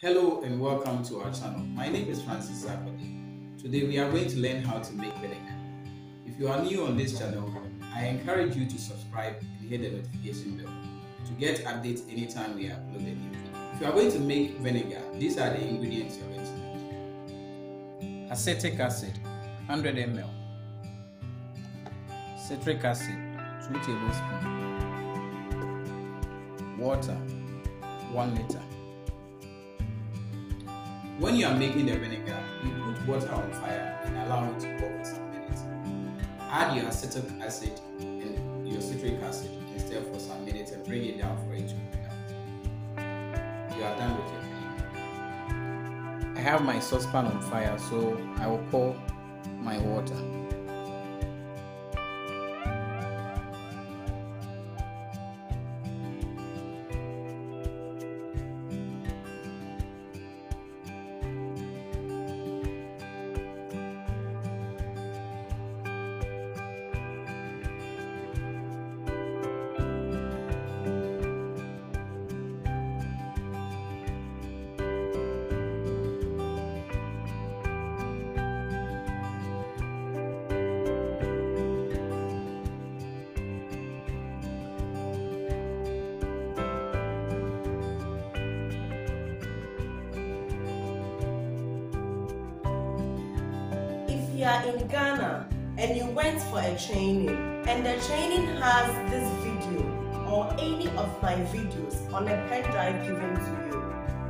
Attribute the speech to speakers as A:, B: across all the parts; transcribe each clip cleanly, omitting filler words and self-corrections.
A: Hello and welcome to our channel. My name is Francis Zakode. Today we are going to learn how to make vinegar. If you are new on this channel, I encourage you to subscribe and hit the notification bell to get updates anytime we upload a new video. If you are going to make vinegar, these are the ingredients you're going to need. Acetic acid, 100 ml. Citric acid, 2 tablespoons. Water, 1 liter. When you are making the vinegar, you put water on fire and allow it to boil for some minutes. Add your acetic acid and your citric acid and stir for some minutes and bring it down for it to cool down. You are done with your vinegar. I have my saucepan on fire, so I will pour my water.
B: If you are in Ghana and you went for a training and the training has this video or any of my videos on a pen drive given to you,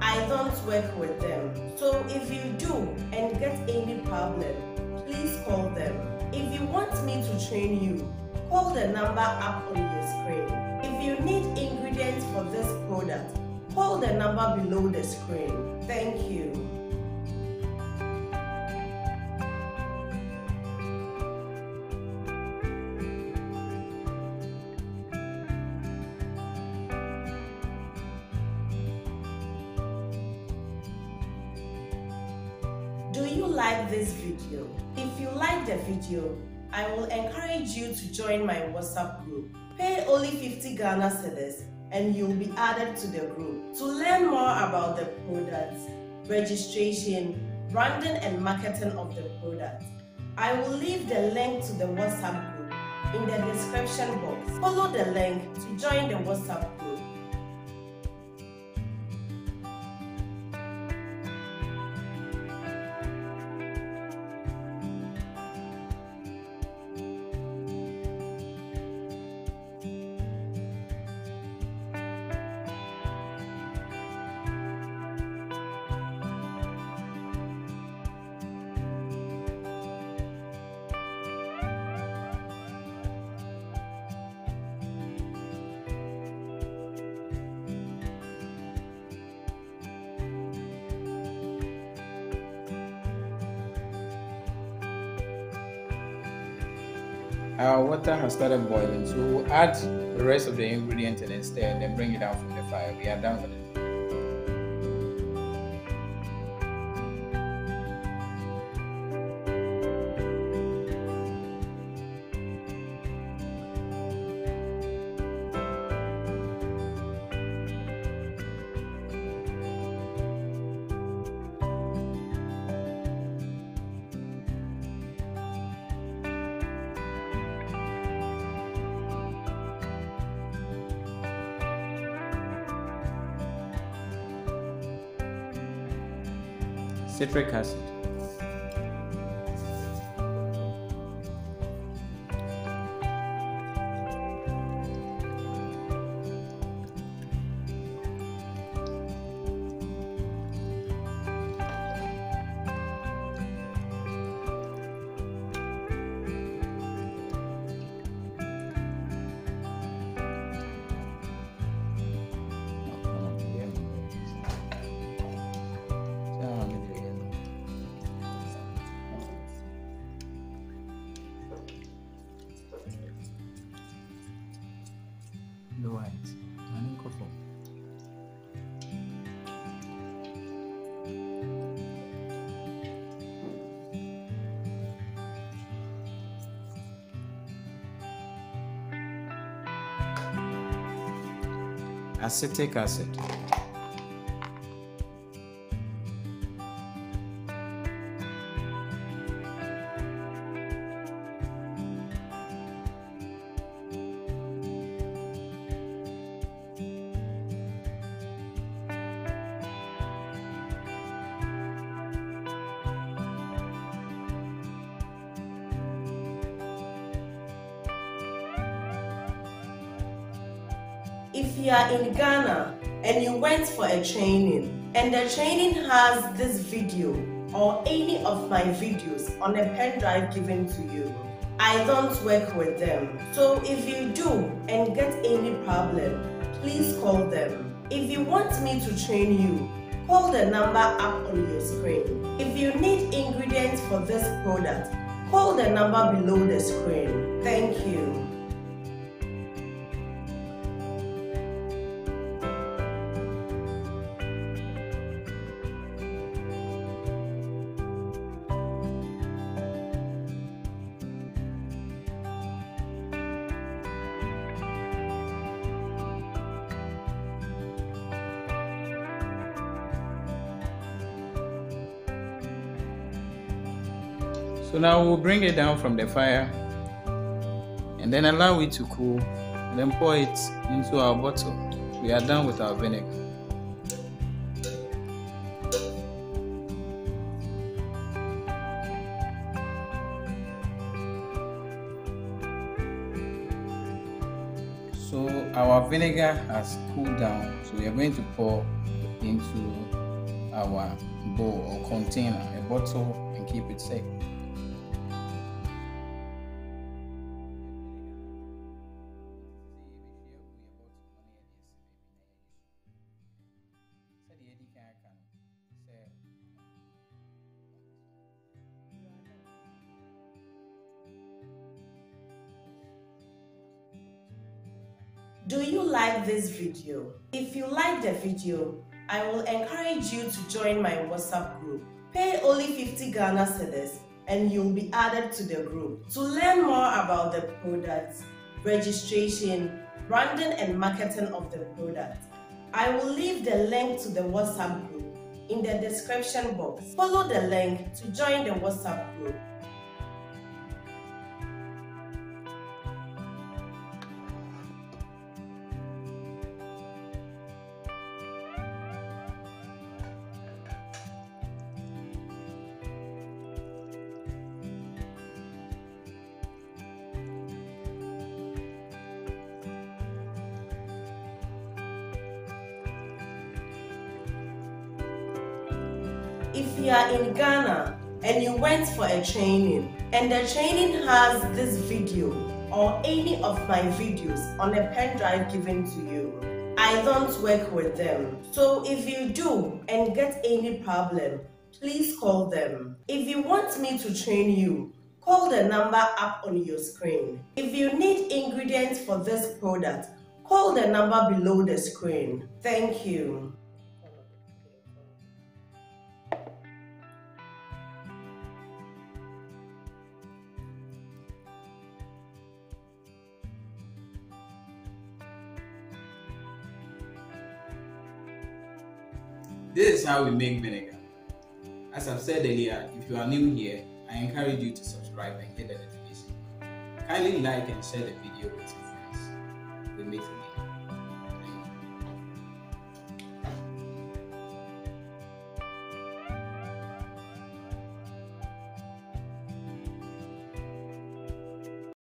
B: I don't work with them. So if you do and get any problem, please call them. If you want me to train you, call the number up on your screen. If you need ingredients for this product, call the number below the screen. Thank you. Do you like this video? If you like the video, I will encourage you to join my WhatsApp group. Pay only 50 Ghana cedis and you'll be added to the group. To learn more about the products, registration, branding and marketing of the product, I will leave the link to the WhatsApp group in the description box. Follow the link to join the WhatsApp group.
A: Our water has started boiling, so we'll add the rest of the ingredients and then stir and then bring it down from the fire. We are done with it. Citric acid, the white, and cocoa. Acetic acid,
B: If you are in Ghana and you went for a training and the training has this video or any of my videos on a pen drive given to you, I don't work with them. So if you do and get any problem, please call them. If you want me to train you, call the number up on your screen. If you need ingredients for this product, call the number below the screen. Thank you.
A: So now we'll bring it down from the fire and then allow it to cool and then pour it into our bottle. We are done with our vinegar. So our vinegar has cooled down, so we are going to pour into our bowl or container, a bottle, and keep it safe.
B: Do you like this video? If you like the video, I will encourage you to join my WhatsApp group. Pay only 50 Ghana cedis and you'll be added to the group. To learn more about the products, registration, branding and marketing of the product, I will leave the link to the WhatsApp group in the description box. Follow the link to join the WhatsApp group. If you are in Ghana and you went for a training and the training has this video or any of my videos on a pen drive given to you, I don't work with them. So if you do and get any problem, please call them. If you want me to train you, call the number up on your screen. If you need ingredients for this product, call the number below the screen. Thank you.
A: This is how we make vinegar. As I've said earlier, if you are new here, I encourage you to subscribe and hit the notification. Kindly like and share the video with your friends. We meet again.